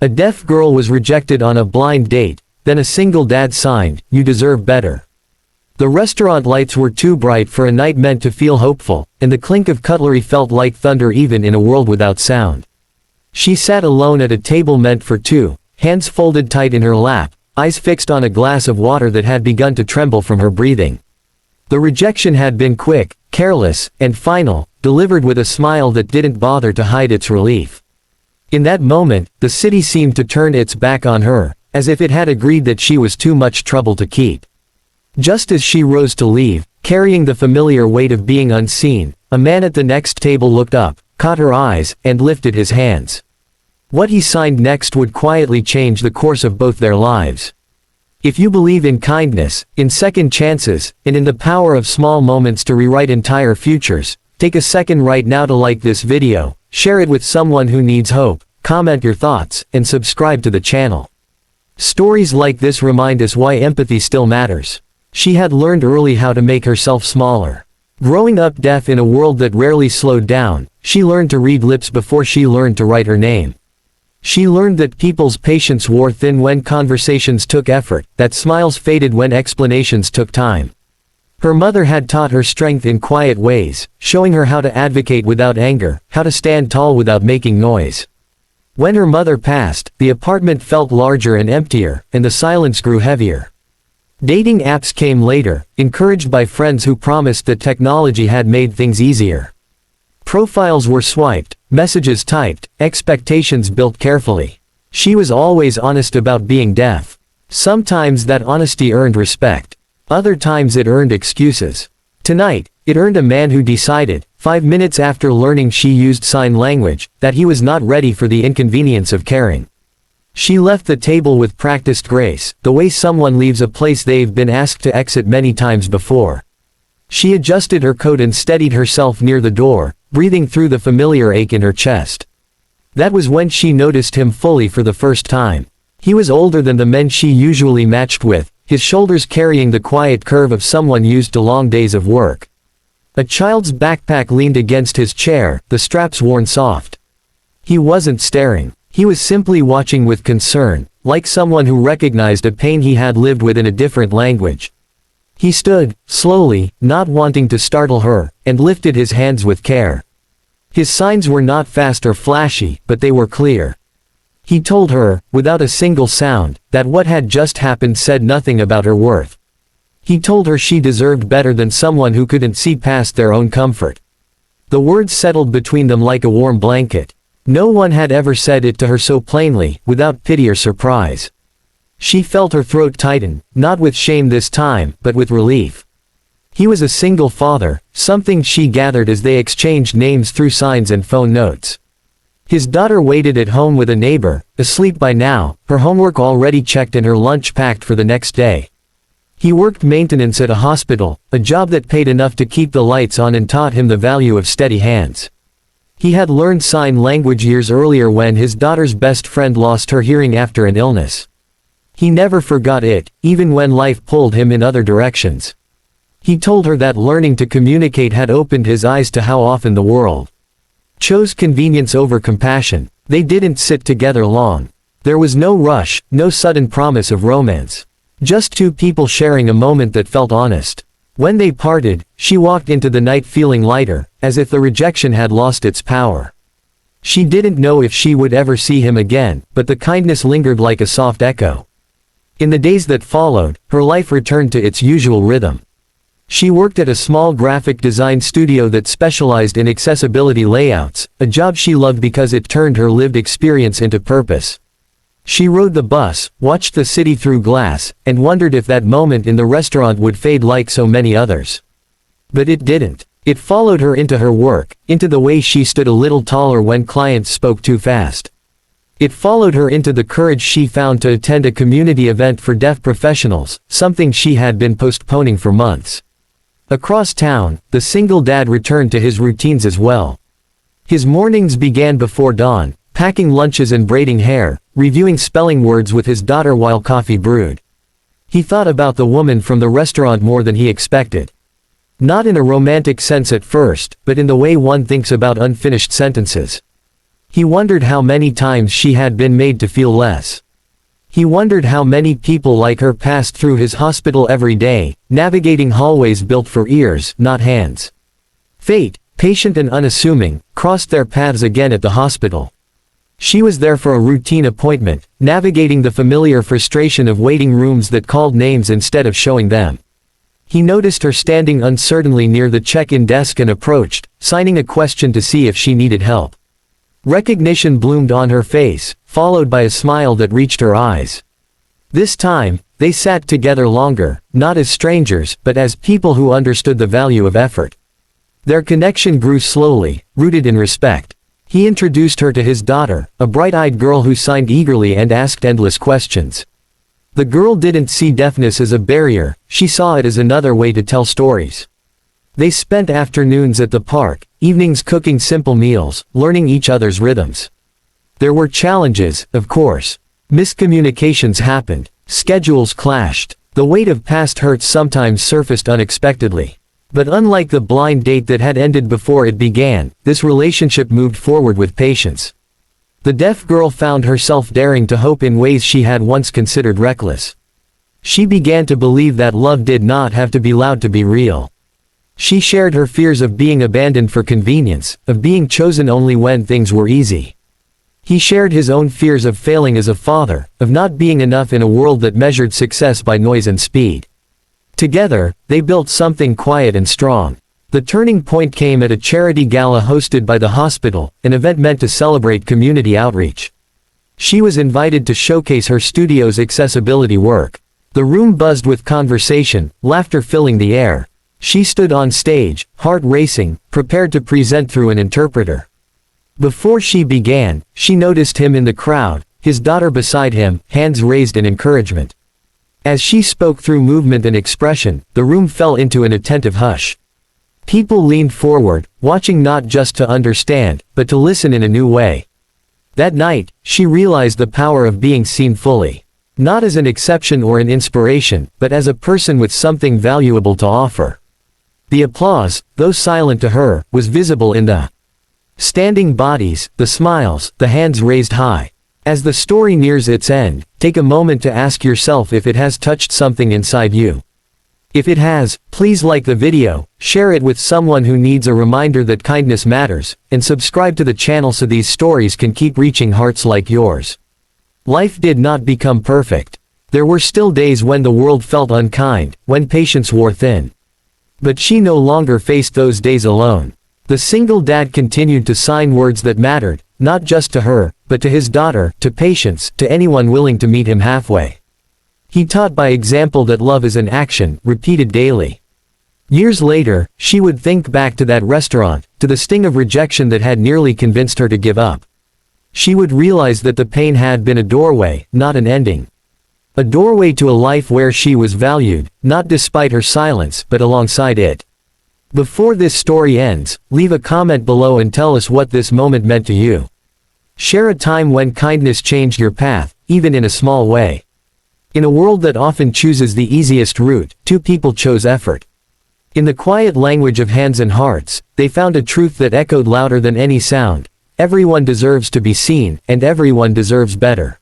A deaf girl was rejected on a blind date, then a single dad signed, "You deserve better." The restaurant lights were too bright for a night meant to feel hopeful, and the clink of cutlery felt like thunder even in a world without sound. She sat alone at a table meant for two, hands folded tight in her lap, eyes fixed on a glass of water that had begun to tremble from her breathing. The rejection had been quick, careless, and final, delivered with a smile that didn't bother to hide its relief. In that moment, the city seemed to turn its back on her, as if it had agreed that she was too much trouble to keep. Just as she rose to leave, carrying the familiar weight of being unseen, a man at the next table looked up, caught her eyes, and lifted his hands. What he signed next would quietly change the course of both their lives. If you believe in kindness, in second chances, and in the power of small moments to rewrite entire futures, take a second right now to like this video, share it with someone who needs hope, comment your thoughts, and subscribe to the channel. Stories like this remind us why empathy still matters. She had learned early how to make herself smaller. Growing up deaf in a world that rarely slowed down, she learned to read lips before she learned to write her name. She learned that people's patience wore thin when conversations took effort, that smiles faded when explanations took time. Her mother had taught her strength in quiet ways, showing her how to advocate without anger, how to stand tall without making noise. When her mother passed, the apartment felt larger and emptier, and the silence grew heavier. Dating apps came later, encouraged by friends who promised that technology had made things easier. Profiles were swiped, messages typed, expectations built carefully. She was always honest about being deaf. Sometimes that honesty earned respect. Other times it earned excuses. Tonight, it earned a man who decided, 5 minutes after learning she used sign language, that he was not ready for the inconvenience of caring. She left the table with practiced grace, the way someone leaves a place they've been asked to exit many times before. She adjusted her coat and steadied herself near the door, breathing through the familiar ache in her chest. That was when she noticed him fully for the first time. He was older than the men she usually matched with, his shoulders carrying the quiet curve of someone used to long days of work. A child's backpack leaned against his chair, the straps worn soft. He wasn't staring. He was simply watching with concern, like someone who recognized a pain he had lived with in a different language. He stood, slowly, not wanting to startle her, and lifted his hands with care. His signs were not fast or flashy, but they were clear. He told her, without a single sound, that what had just happened said nothing about her worth. He told her she deserved better than someone who couldn't see past their own comfort. The words settled between them like a warm blanket. No one had ever said it to her so plainly, without pity or surprise. She felt her throat tighten, not with shame this time, but with relief. He was a single father, something she gathered as they exchanged names through signs and phone notes. His daughter waited at home with a neighbor, asleep by now, her homework already checked and her lunch packed for the next day. He worked maintenance at a hospital, a job that paid enough to keep the lights on and taught him the value of steady hands. He had learned sign language years earlier when his daughter's best friend lost her hearing after an illness. He never forgot it, even when life pulled him in other directions. He told her that learning to communicate had opened his eyes to how often the world chose convenience over compassion. They didn't sit together long. There was no rush, no sudden promise of romance. Just two people sharing a moment that felt honest. When they parted, she walked into the night feeling lighter, as if the rejection had lost its power. She didn't know if she would ever see him again, but the kindness lingered like a soft echo. In the days that followed, her life returned to its usual rhythm. She worked at a small graphic design studio that specialized in accessibility layouts, a job she loved because it turned her lived experience into purpose. She rode the bus, watched the city through glass, and wondered if that moment in the restaurant would fade like so many others. But it didn't. It followed her into her work, into the way she stood a little taller when clients spoke too fast. It followed her into the courage she found to attend a community event for deaf professionals, something she had been postponing for months. Across town, the single dad returned to his routines as well. His mornings began before dawn, packing lunches and braiding hair, reviewing spelling words with his daughter while coffee brewed. He thought about the woman from the restaurant more than he expected. Not in a romantic sense at first, but in the way one thinks about unfinished sentences. He wondered how many times she had been made to feel less. He wondered how many people like her passed through his hospital every day, navigating hallways built for ears, not hands. Fate, patient and unassuming, crossed their paths again at the hospital. She was there for a routine appointment, navigating the familiar frustration of waiting rooms that called names instead of showing them. He noticed her standing uncertainly near the check-in desk and approached, signing a question to see if she needed help. Recognition bloomed on her face, followed by a smile that reached her eyes. This time, they sat together longer, not as strangers, but as people who understood the value of effort. Their connection grew slowly, rooted in respect. He introduced her to his daughter, a bright-eyed girl who signed eagerly and asked endless questions. The girl didn't see deafness as a barrier, she saw it as another way to tell stories. They spent afternoons at the park, evenings cooking simple meals, learning each other's rhythms. There were challenges, of course. Miscommunications happened, schedules clashed, the weight of past hurts sometimes surfaced unexpectedly. But unlike the blind date that had ended before it began, this relationship moved forward with patience. The deaf girl found herself daring to hope in ways she had once considered reckless. She began to believe that love did not have to be loud to be real. She shared her fears of being abandoned for convenience, of being chosen only when things were easy. He shared his own fears of failing as a father, of not being enough in a world that measured success by noise and speed. Together, they built something quiet and strong. The turning point came at a charity gala hosted by the hospital, an event meant to celebrate community outreach. She was invited to showcase her studio's accessibility work. The room buzzed with conversation, laughter filling the air. She stood on stage, heart racing, prepared to present through an interpreter. Before she began, she noticed him in the crowd, his daughter beside him, hands raised in encouragement. As she spoke through movement and expression, the room fell into an attentive hush. People leaned forward, watching not just to understand, but to listen in a new way. That night, she realized the power of being seen fully. Not as an exception or an inspiration, but as a person with something valuable to offer. The applause, though silent to her, was visible in the standing bodies, the smiles, the hands raised high. As the story nears its end, take a moment to ask yourself if it has touched something inside you. If it has, please like the video, share it with someone who needs a reminder that kindness matters, and subscribe to the channel so these stories can keep reaching hearts like yours. Life did not become perfect. There were still days when the world felt unkind, when patience wore thin. But she no longer faced those days alone. The single dad continued to sign words that mattered, not just to her, but to his daughter, to patience, to anyone willing to meet him halfway. He taught by example that love is an action, repeated daily. Years later, she would think back to that restaurant, to the sting of rejection that had nearly convinced her to give up. She would realize that the pain had been a doorway, not an ending. A doorway to a life where she was valued, not despite her silence, but alongside it. Before this story ends, leave a comment below and tell us what this moment meant to you. Share a time when kindness changed your path, even in a small way. In a world that often chooses the easiest route, two people chose effort. In the quiet language of hands and hearts, they found a truth that echoed louder than any sound. Everyone deserves to be seen, and everyone deserves better.